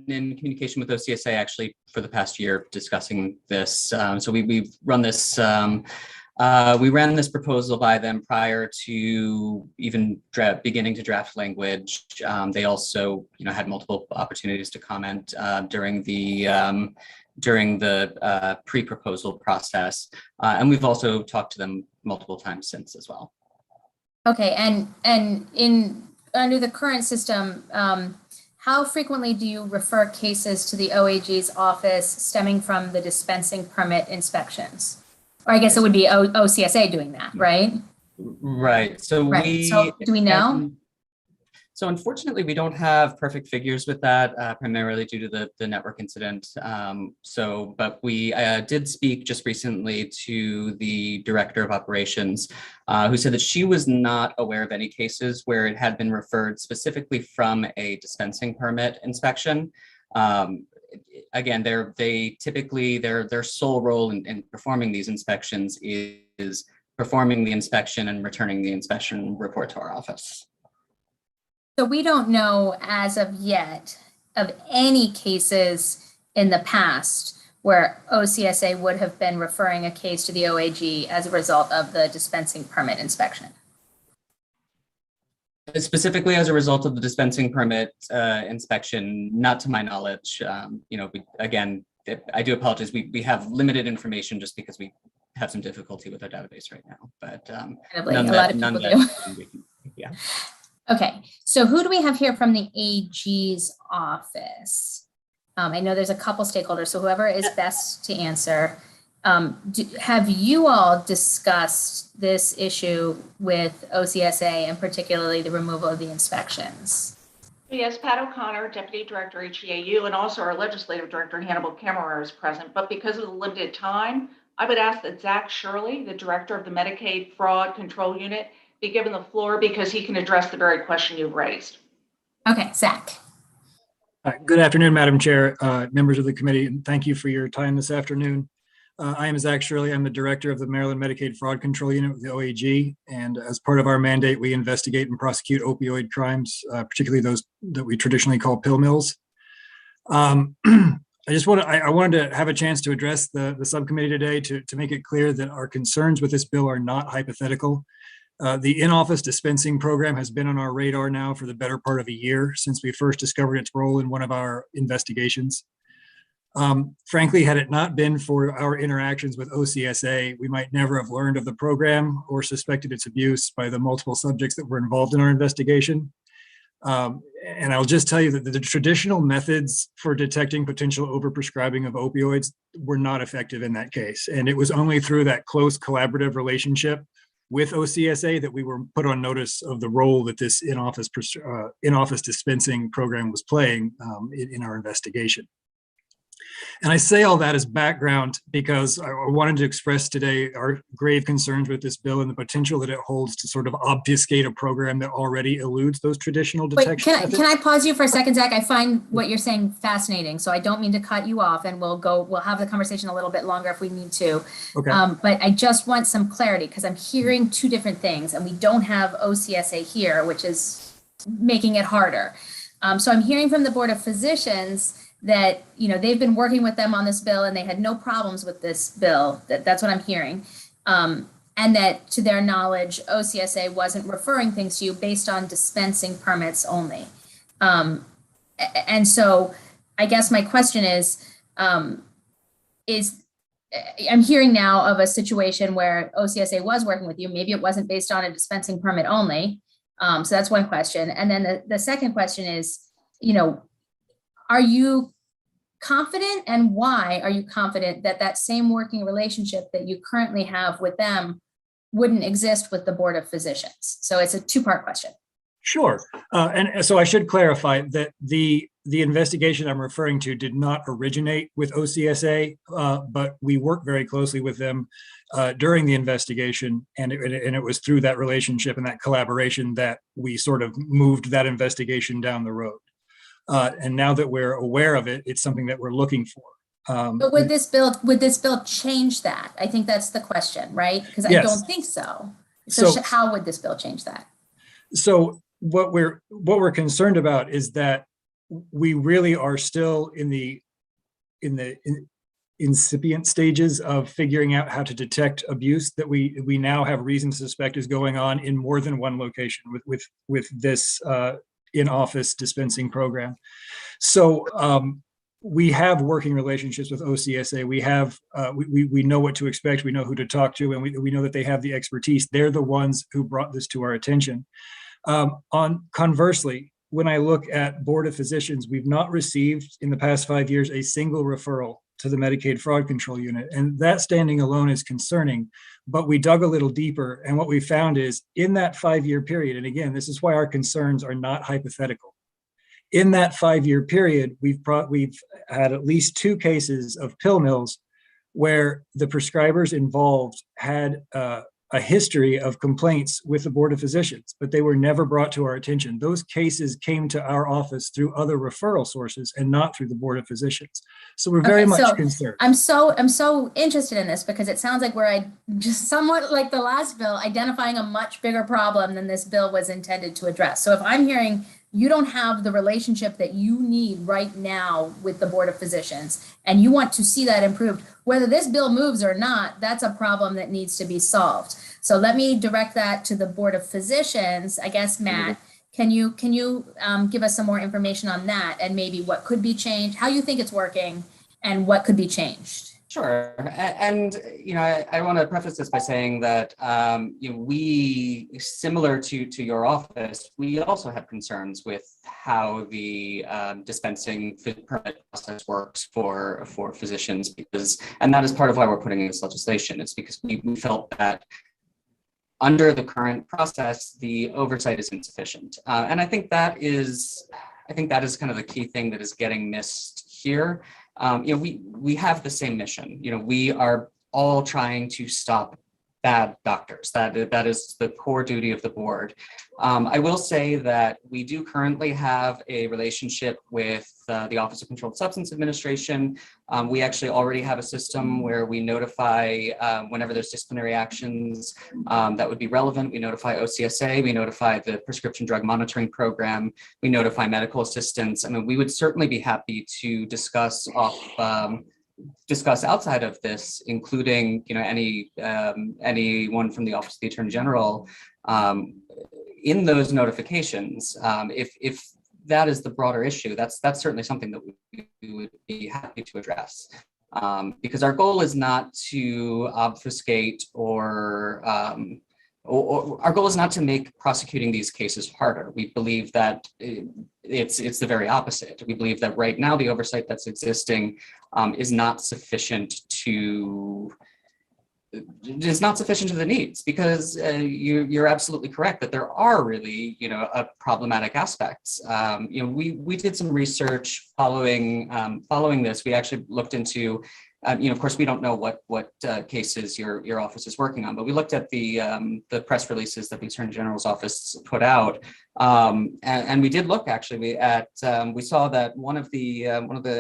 in communication with OCSA actually for the past year discussing this. So we've run this. We ran this proposal by them prior to even beginning to draft language. They also, had multiple opportunities to comment during the pre-proposal process, and we've also talked to them multiple times since as well. Okay, and under the current system, how frequently do you refer cases to the OAG's office stemming from the dispensing permit inspections? Or I guess it would be OCSA doing that, right? Right. So so do we know? So unfortunately, we don't have perfect figures with that, primarily due to the network incident. But we did speak just recently to the director of operations, who said that she was not aware of any cases where it had been referred specifically from a dispensing permit inspection. Again, their sole role in performing these inspections is performing the inspection and returning the inspection report to our office. So we don't know as of yet of any cases in the past where OCSA would have been referring a case to the OAG as a result of the dispensing permit inspection. Specifically as a result of the dispensing permit inspection, not to my knowledge. Again, I do apologize. We have limited information just because we have some difficulty with our database right now. But yeah. Okay, so who do we have here from the AG's office? I know there's a couple stakeholders, so whoever is best to answer. Have you all discussed this issue with OCSA and particularly the removal of the inspections? Yes, Pat O'Connor, Deputy Director, HEAU, and also our Legislative Director, Hannibal Kammerer, is present. But because of the limited time, I would ask that Zach Shirley, the Director of the Medicaid Fraud Control Unit, be given the floor because he can address the very question you've raised. Okay, Zach. Good afternoon, Madam Chair, members of the committee, and thank you for your time this afternoon. I am Zach Shirley. I'm the Director of the Maryland Medicaid Fraud Control Unit with the OAG, and as part of our mandate, we investigate and prosecute opioid crimes, particularly those that we traditionally call pill mills. I wanted to have a chance to address the subcommittee today to make it clear that our concerns with this bill are not hypothetical. The in-office dispensing program has been on our radar now for the better part of a year since we first discovered its role in one of our investigations. Frankly, had it not been for our interactions with OCSA, we might never have learned of the program or suspected its abuse by the multiple subjects that were involved in our investigation. And I'll just tell you that the traditional methods for detecting potential overprescribing of opioids were not effective in that case. And it was only through that close collaborative relationship with OCSA that we were put on notice of the role that this in-office dispensing program was playing in our investigation. And I say all that as background because I wanted to express today our grave concerns with this bill and the potential that it holds to sort of obfuscate a program that already eludes those traditional Wait, detection can methods. I pause you for a second, Zach? I find what you're saying fascinating, so I don't mean to cut you off, and we'll have the conversation a little bit longer if we need to. Okay. But I just want some clarity because I'm hearing two different things, and we don't have OCSA here, which is making it harder. So I'm hearing from the Board of Physicians that, you know, they've been working with them on this bill and they had no problems with this bill. That's what I'm hearing. And that to their knowledge, OCSA wasn't referring things to you based on dispensing permits only. And so I guess my question is I'm hearing now of a situation where OCSA was working with you. Maybe it wasn't based on a dispensing permit only. So that's one question. And then the second question is, you know, are you confident, and why are you confident that that same working relationship that you currently have with them wouldn't exist with the Board of Physicians? So it's a two-part question. Sure. And so I should clarify that the investigation I'm referring to did not originate with OCSA, but we worked very closely with them during the investigation, and it was through that relationship and that collaboration that we sort of moved that investigation down the road. And now that we're aware of it, it's something that we're looking for. But would this bill change that? I think that's the question, right? Because I Yes. don't think so. So how would this bill change that? So what we're concerned about is that we really are still in the incipient stages of figuring out how to detect abuse that we now have reason to suspect is going on in more than one location with this in-office dispensing program. So we have working relationships with OCSA. We have we know what to expect. We know who to talk to, and we know that they have the expertise. They're the ones who brought this to our attention. Conversely, when I look at Board of Physicians, we've not received in the past 5 years a single referral to the Medicaid Fraud Control Unit, and that standing alone is concerning. But we dug a little deeper, and what we found is in that 5-year period, and again, this is why our concerns are not hypothetical. In that 5-year period, we've had at least 2 cases of pill mills where the prescribers involved had a history of complaints with the Board of Physicians, but they were never brought to our attention. Those cases came to our office through other referral sources and not through the Board of Physicians. So we're very much concerned. I'm so interested in this because it sounds like we're just somewhat like the last bill, identifying a much bigger problem than this bill was intended to address. So if I'm hearing you don't have the relationship that you need right now with the Board of Physicians, and you want to see that improved, whether this bill moves or not, that's a problem that needs to be solved. So let me direct that to the Board of Physicians. I guess, Matt, can you give us some more information on that and maybe what could be changed, how you think it's working, and what could be changed? Sure. And, you know, I want to preface this by saying that, you know, we, similar to your office, we also have concerns with how the dispensing permit process works for physicians, and that is part of why we're putting in this legislation. It's because we felt that under the current process, the oversight is insufficient. And I think that is kind of the key thing that is getting missed here. You know, we have the same mission. You know, we are all trying to stop bad doctors. That is the core duty of the board. I will say that we do currently have a relationship with the Office of Controlled Substance Administration. We actually already have a system where we notify whenever there's disciplinary actions that would be relevant. We notify OCSA, we notify the Prescription Drug Monitoring Program, we notify medical assistants. I mean, we would certainly be happy to discuss outside of this, including, you know, anyone from the Office of the Attorney General in those notifications. If that is the broader issue, that's certainly something that we would be happy to address. Because our goal is not to obfuscate or our goal is not to make prosecuting these cases harder. We believe that it's the very opposite. We believe that right now the oversight that's existing is not sufficient to is not sufficient to the needs, because you're absolutely correct that there are really, problematic aspects. We did some research following this. We actually looked into, of course, we don't know what cases your office is working on, but we looked at the press releases that the Attorney General's office put out, and we did look actually we saw that one of the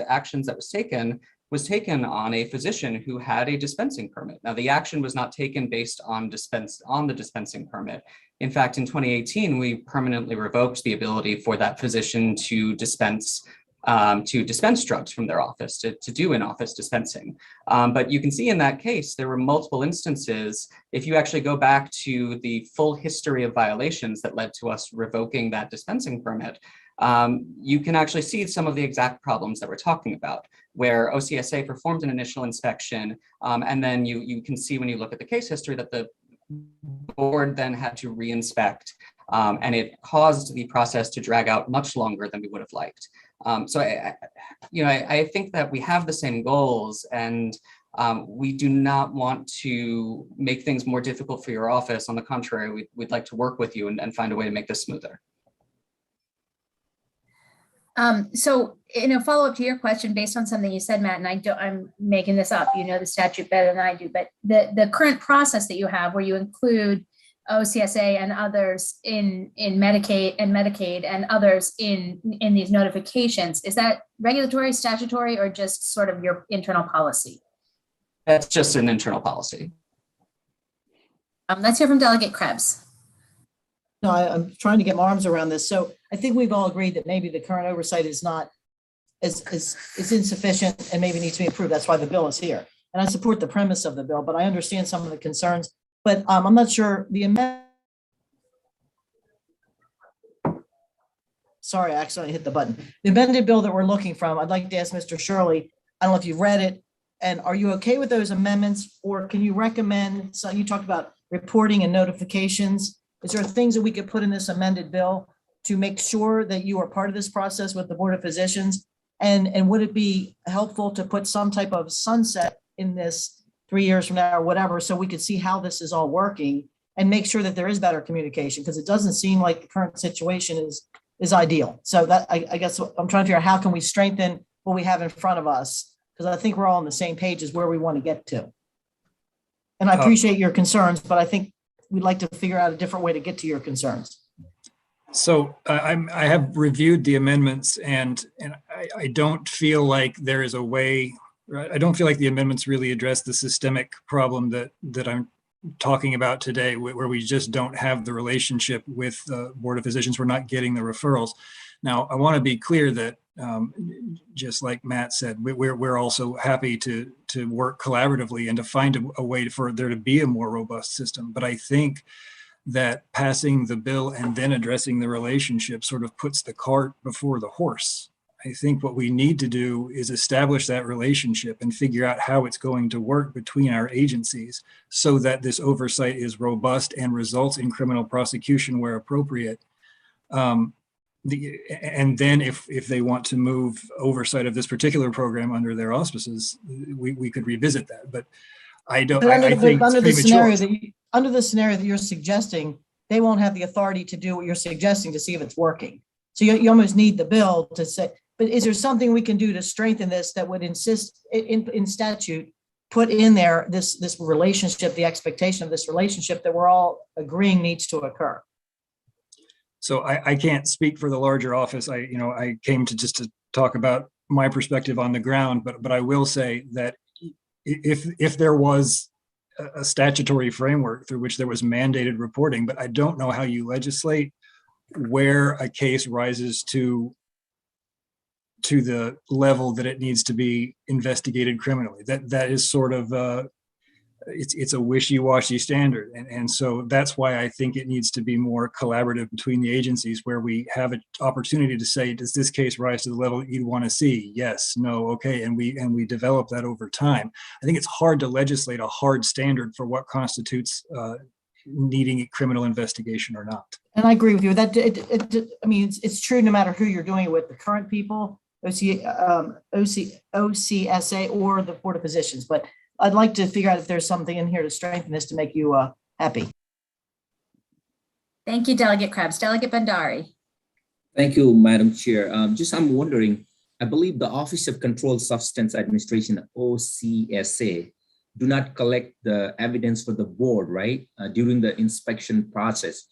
actions that was taken on a physician who had a dispensing permit. Now, the action was not taken based on the dispensing permit. In fact, in 2018, we permanently revoked the ability for that physician to dispense drugs from their office, to do in-office dispensing. But you can see in that case, there were multiple instances. If you actually go back to the full history of violations that led to us revoking that dispensing permit, you can actually see some of the exact problems that we're talking about, where OCSA performed an initial inspection, and then you can see when you look at the case history that the board then had to re-inspect, and it caused the process to drag out much longer than we would have liked. So I think that we have the same goals, and we do not want to make things more difficult for your office. On the contrary, we'd like to work with you and find a way to make this smoother. So in a follow-up to your question, based on something you said, Matt, and I'm making this up, you know the statute better than I do, but the current process that you have where you include OCSA and others in Medicaid and others in these notifications, is that regulatory, statutory, or just sort of your internal policy? That's just an internal policy. Let's hear from Delegate Krebs. No, I'm trying to get my arms around this. So I think we've all agreed that maybe the current oversight is not is insufficient and maybe needs to be improved. That's why the bill is here. And I support the premise of the bill, but I understand some of the concerns. But I'm not sure the amendment. Sorry, I accidentally hit the button. The amended bill that we're looking from, I'd like to ask Mr. Shirley, I don't know if you've read it, and are you okay with those amendments, or can you recommend, so you talked about reporting and notifications. Is there things that we could put in this amended bill to make sure that you are part of this process with the Board of Physicians? And would it be helpful to put some type of sunset in this 3 years from now or whatever, so we could see how this is all working and make sure that there is better communication? Because it doesn't seem like the current situation is ideal. So that I guess I'm trying to figure out how can we strengthen what we have in front of us? Because I think we're all on the same page as where we want to get to. And I appreciate your concerns, but I think we'd like to figure out a different way to get to your concerns. So I have reviewed the amendments, and I don't feel like there is a way. I don't feel like the amendments really address the systemic problem that I'm talking about today, where we just don't have the relationship with the Board of Physicians. We're not getting the referrals. Now, I want to be clear that just like Matt said, we're also happy to work collaboratively and to find a way for there to be a more robust system. But I think that passing the bill and then addressing the relationship sort of puts the cart before the horse. I think what we need to do is establish that relationship and figure out how it's going to work between our agencies so that this oversight is robust and results in criminal prosecution where appropriate. And then if they want to move oversight of this particular program under their auspices, we could revisit that. But I don't. I think under the scenario that you're suggesting, they won't have the authority to do what you're suggesting to see if it's working. So you almost need the bill to say. But is there something we can do to strengthen this that would insist in statute, put in there this relationship, the expectation of this relationship that we're all agreeing needs to occur? So I can't speak for the larger office. I came to talk about my perspective on the ground, but I will say that if there was a statutory framework through which there was mandated reporting, but I don't know how you legislate where a case rises to the level that it needs to be investigated criminally. That is sort of it's a wishy-washy standard, and so that's why I think it needs to be more collaborative between the agencies, where we have an opportunity to say, does this case rise to the level that you'd want to see? Yes, no, okay, and we develop that over time. I think it's hard to legislate a hard standard for what constitutes needing a criminal investigation or not. And I agree with you that it's true no matter who you're doing it with, the current people, OCSA or the Board of Physicians, but I'd like to figure out if there's something in here to strengthen this to make you happy. Thank you, Delegate Krebs. Delegate Bandari. Thank you, Madam Chair. I'm wondering, I believe the Office of Controlled Substance Administration, OCSA, do not collect the evidence for the board, right? During the inspection process.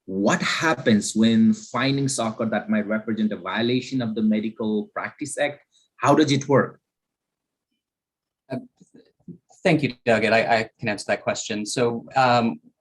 What happens when findings occur that might represent a violation of the Medical Practice Act? How does it work? Thank you, Delegate. I can answer that question. So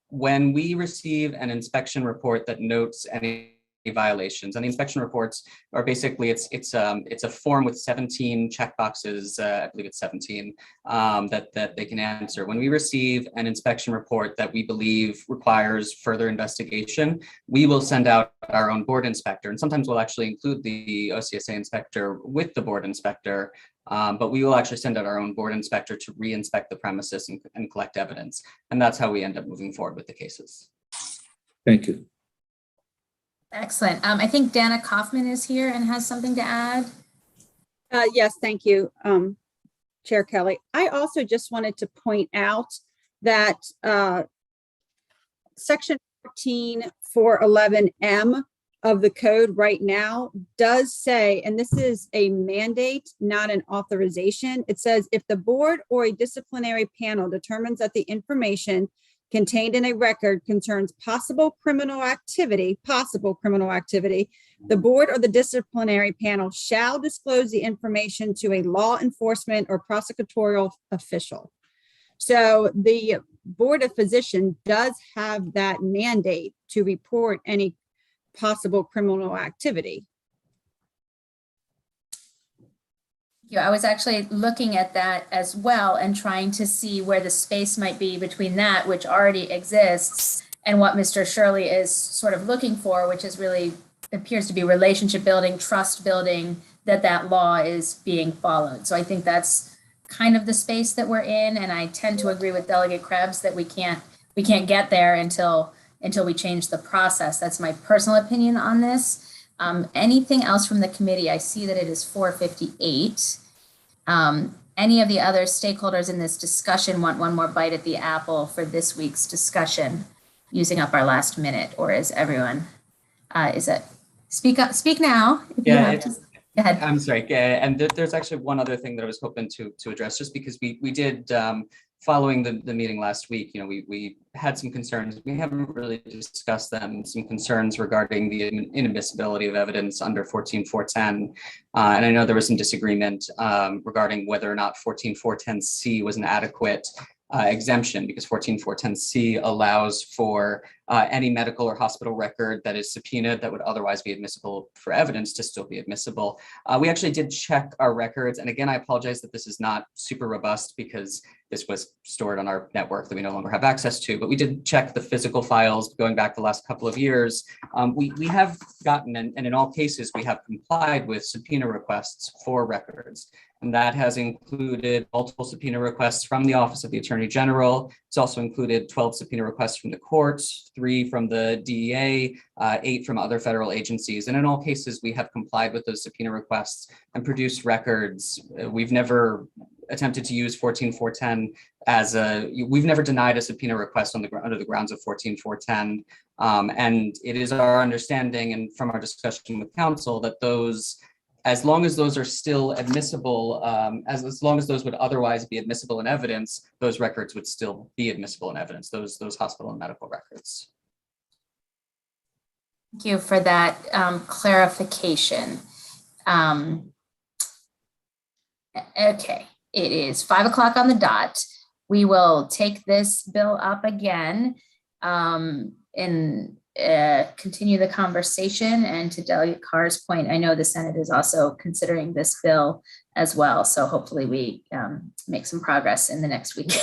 when we receive an inspection report that notes any violations, and the inspection reports are basically it's a form with 17 checkboxes, I believe it's 17, that they can answer. When we receive an inspection report that we believe requires further investigation, we will send out our own board inspector, and sometimes we'll actually include the OCSA inspector with the board inspector. But we will actually send out our own board inspector to re-inspect the premises and collect evidence. And that's how we end up moving forward with the cases. Thank you. Excellent. I think Dana Kaufman is here and has something to add. Yes, thank you, Chair Kelly. I also just wanted to point out that Section 14411M of the code right now does say, and this is a mandate, not an authorization. It says if the board or a disciplinary panel determines that the information contained in a record concerns possible criminal activity, the board or the disciplinary panel shall disclose the information to a law enforcement or prosecutorial official. So the Board of Physicians does have that mandate to report any possible criminal activity. Yeah, I was actually looking at that as well and trying to see where the space might be between that, which already exists, and what Mr. Shirley is sort of looking for, which is really appears to be relationship building, trust building, that law is being followed. So I think that's kind of the space that we're in, and I tend to agree with Delegate Krebs that we can't get there until we change the process. That's my personal opinion on this. Anything else from the committee? I see that it is 4:58. Any of the other stakeholders in this discussion want one more bite at the apple for this week's discussion, using up our last minute, or is everyone, is it, speak up, speak now. If you have to. Go ahead. I'm sorry, and there's actually one other thing that I was hoping to address, just because we did, following the meeting last week, we had some concerns. We haven't really discussed them, some concerns regarding the inadmissibility of evidence under 14410. And I know there was some disagreement regarding whether or not 14410C was an adequate exemption, because 14410C allows for any medical or hospital record that is subpoenaed that would otherwise be admissible for evidence to still be admissible. We actually did check our records. And again, I apologize that this is not super robust because this was stored on our network that we no longer have access to, but we did check the physical files going back the last couple of years. We have gotten, and in all cases, we have complied with subpoena requests for records. And that has included multiple subpoena requests from the Office of the Attorney General. It's also included 12 subpoena requests from the courts, 3 from the DEA, 8 from other federal agencies. And in all cases, we have complied with those subpoena requests and produced records. We've never attempted to use 14410 we've never denied a subpoena request under the grounds of 14410. And it is our understanding, and from our discussion with counsel, that those, as long as those are still admissible, as long as those would otherwise be admissible in evidence, those records would still be admissible in evidence, those hospital and medical records. Thank you for that clarification. Okay, it is 5 o'clock on the dot. We will take this bill up again and continue the conversation. And to Delegate Carr's point, I know the Senate is also considering this bill as well. So hopefully we make some progress in the next week.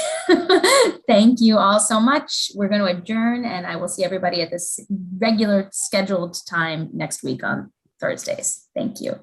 Thank you all so much. We're going to adjourn, and I will see everybody at this regular scheduled time next week on Thursdays. Thank you.